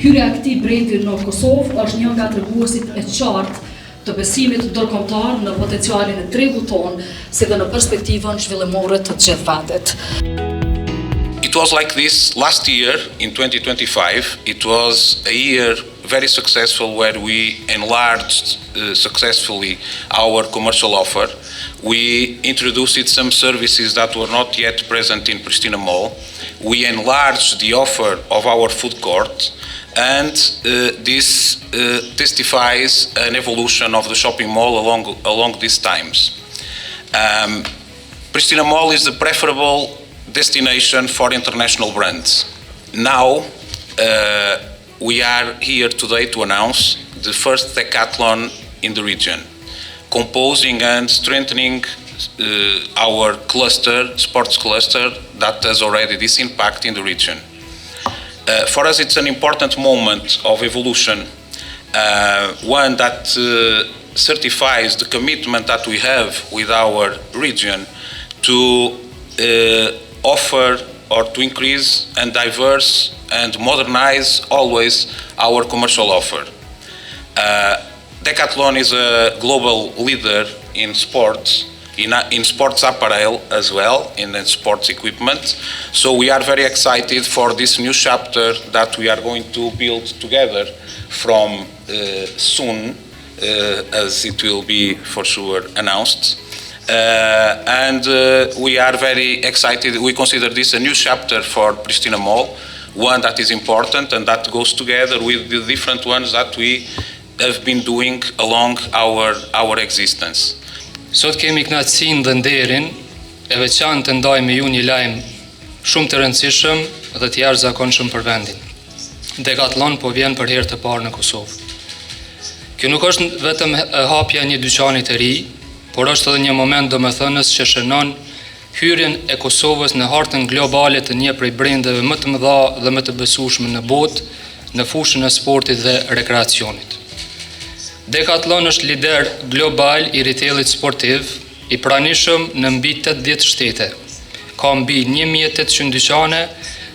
Hyrja e këtij brendi në Kosovë është një nga treguesit e qartë të besimit ndërkombëtar në potencialin e tregut tonë, si dhe në perspektivën zhvillimore të gjithë vendet. It was like this last year, in 2025. It was a year very successful where we enlarged successfully our commercial offer. We introduced some services that were not yet present in Pristina Mall. We enlarged the offer of our food court, and this testifies an evolution of the shopping mall along these times. Pristina Mall is the preferable destination for international brands. Now, we are here today to announce the first decathlon in the region, composing and strengthening our cluster, sports cluster, that has already this impact in the region. For us, it's an important moment of evolution, one that certifies the commitment that we have with our region to offer or to increase and diverse and modernize always our commercial offer. Decathlon is a global leader in sports, in sports apparel as well, in sports equipment. So we are very excited for this new chapter that we are going to build together from soon, as it will be for sure announced. And we are very excited. We consider this a new chapter for Pristina Mall, one that is important and that goes together with the different ones that we have been doing along our existence. Sot kemi kënaqësinë dhe nderin e veçantë të ndaj me ju një lajm shumë të rëndësishëm dhe të jashtëzakonshëm për vendin. Decathlon po vjen për herë të parë në Kosovë. Kjo nuk është vetëm hapja e një dyqani të ri, por është edhe një moment domethënës që shënon hyrjen e Kosovës në hartën globale të një prej brendeve më të mëdha dhe më të besueshme në botë në fushën e sportit dhe rekreacionit. Decathlon është lider global i retailit sportiv, i pranishëm në mbi 80 shtete. Ka mbi 1800 dyqane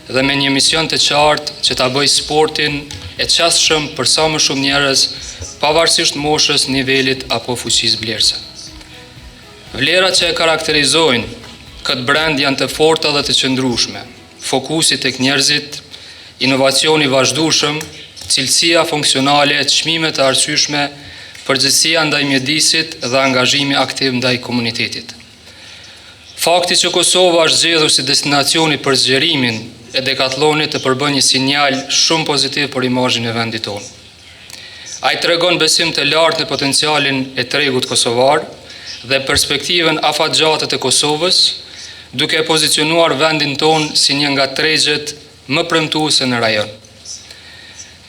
dhe me një mision të qartë që ta bëjë sportin e qasshëm për sa më shumë njerëz, pavarësisht moshës, nivelit apo fuqisë blerëse. Vlerat që e karakterizojnë këtë brand janë të forta dhe të qëndrueshme: fokusi tek njerëzit, inovacioni vazhdueshëm, cilësia funksionale, çmimet e arsyeshme, përgjegjësia ndaj mjedisit dhe angazhimi aktiv ndaj komunitetit. Fakti që Kosova është zgjedhur si destinacioni për zgjerimin e Decathlonit të përbën një sinjal shumë pozitiv për imazhin e vendit tonë. Ai tregon besim të lartë në potencialin e tregut kosovar dhe perspektivën afatgjate të Kosovës, duke pozicionuar vendin tonë si një nga tregjet më premtuese në rajon.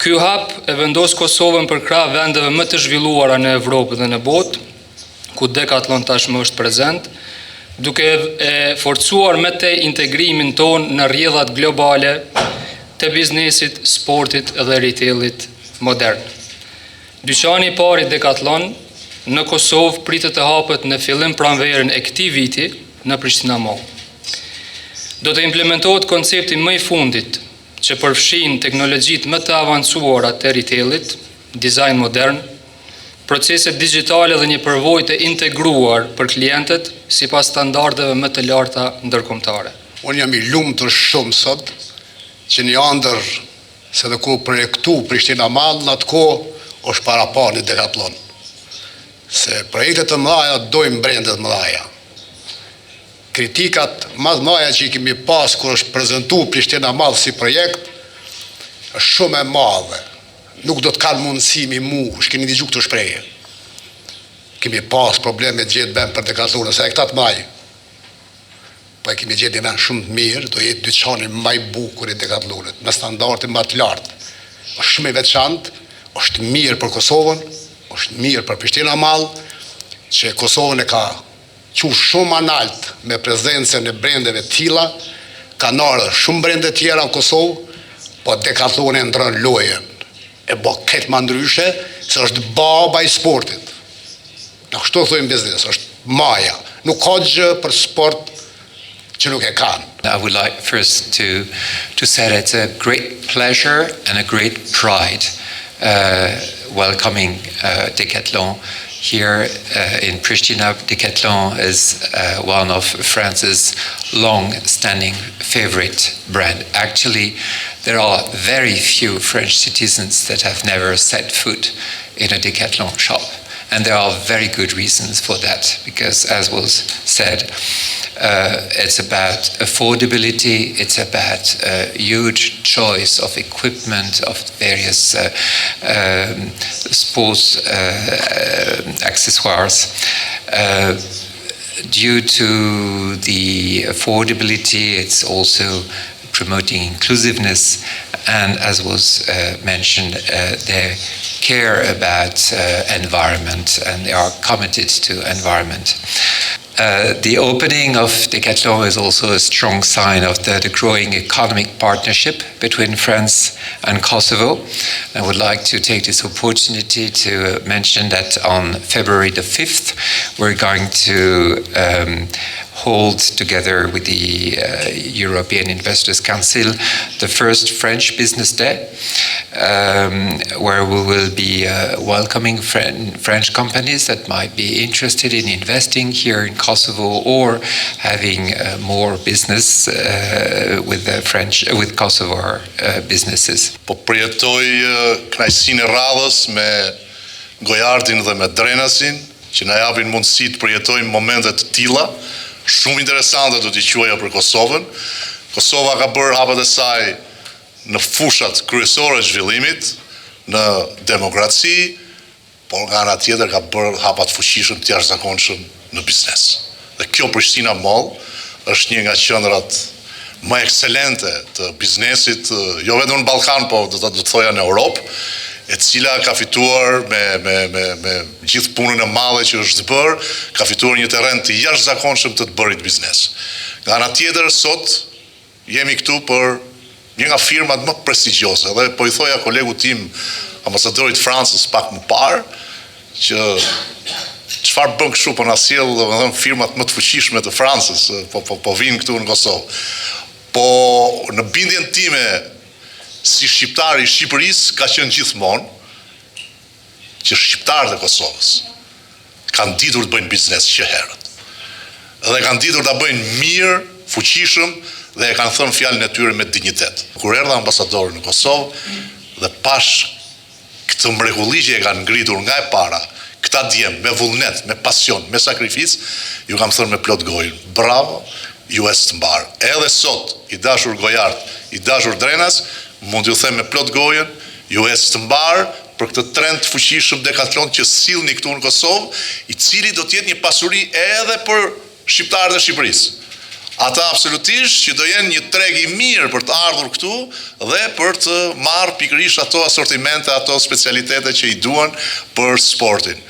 Ky hap e vendos Kosovën për krah vendeve më të zhvilluara në Evropë dhe në botë, ku Decathlon tashmë është prezent, duke e forcuar me të integrimin tonë në rrjedhat globale të biznesit, sportit dhe retailit modern. Dyqani i parë i Decathlon në Kosovë pritet të hapet në fillim pranverën e këtij viti në Pristina Mall. Do të implementohet koncepti më i fundit që përfshin teknologjitë më të avancuara të retailit, dizajn modern, procese digjitale dhe një përvojë të integruar për klientët sipas standardeve më të larta ndërkombëtare. Unë jam i lumtur shumë sot që një ëndër se dhe ku projektu Pristina Mall në atë kohë është parapani Decathlon. Se projektet të mëdha dojmë brendet mëdha. Kritikat më të mëdha që i kemi pas kur është prezantuar Pristina Mall si projekt është shumë e madhe. Nuk do të kanë mundësi mu, keni dëgjuar këtë shprehje. Kemi pas probleme të gjetë bën për Decathlon, sa e këta të maj. Po e kemi gjetë një shumë të mirë, do jetë dyqani më i bukur i Decathlonit, me standarde më të lartë. Është shumë i veçantë, është mirë për Kosovën, është mirë për Pristina Mall, që Kosovën e ka shumë analt me prezencën e brendeve tilla, kanë ardhur shumë brende tjera në Kosovë, po Decathlon e ndron lojën. E bë këtë më ndryshe, se është baba i sportit. Në kështu thojmë biznes, është maja. Nuk ka gjë për sport që nuk e kanë. I would like first to say that it's a great pleasure and a great pride welcoming Decathlon here in Pristina. Decathlon is one of France's long-standing favorite brand. Actually, there are very few French citizens that have never set foot in a Decathlon shop. And there are very good reasons for that, because as was said, it's about affordability, it's about a huge choice of equipment, of various sports accessoires. Due to the affordability, it's also promoting inclusiveness, and as was mentioned, they care about environment and they are committed to environment. The opening of Decathlon is also a strong sign of the growing economic partnership between France and Kosovo. I would like to take this opportunity to mention that on February the 5th, we're going to hold together with the European Investors Council the first French Business Day, where we will be welcoming French companies that might be interested in investing here in Kosovo or having more business with Kosovo businesses. Po përjetoj kënaqësinë e radhës me Gojardin dhe me Drenasin, që na japin mundësi të përjetojmë momente të tilla, shumë interesante do t'i quaja për Kosovën. Kosova ka bërë hapet e saj në fushat kryesore të zhvillimit, në demokraci, por nga ana tjetër ka bërë hapa të fuqishëm të jashtëzakonshëm në biznes. Dhe kjo Prishtina Mall është një nga qendrat më ekselente të biznesit, jo vetëm në Ballkan, po do të thoja në Europë, e cila ka fituar me gjithë punën e madhe që është bërë, ka fituar një terren të jashtëzakonshëm të bërit biznes. Nga ana tjetër, sot jemi këtu për një nga firmat më prestigjioze, dhe po I thoja kolegu tim, ambasadorit Francës pak më parë, që çfarë bën kështu, po na sjell domethënë firmat më të fuqishme të Francës, po vinë këtu në Kosovë. Po në bindjen time si shqiptar I Shqipërisë ka qenë gjithmonë që shqiptarët e Kosovës kanë ditur të bëjnë biznes që herët. Dhe kanë ditur ta bëjnë mirë, fuqishëm dhe e kanë thënë fjalën e tyre me dinjitet. Kur erdha ambasadori në Kosovë dhe pash këtë mrekulli që e kanë ngritur nga e para, këta djem me vullnet, me pasion, me sakrificë, ju kam thënë me plot gojën, bravo, ju e së mbarë. Edhe sot, I dashur Gojard, I dashur Drenas, mund t'ju them me plot gojën, ju e së mbarë për këtë trend fuqishëm Decathlon që sillni këtu në Kosovë, I cili do t'jetë një pasuri edhe për shqiptarët e Shqipërisë. Ata absolutisht që do jenë një treg I mirë për të ardhur këtu dhe për të marrë pikërisht ato asortimente, ato specialitete që I duan për sportin.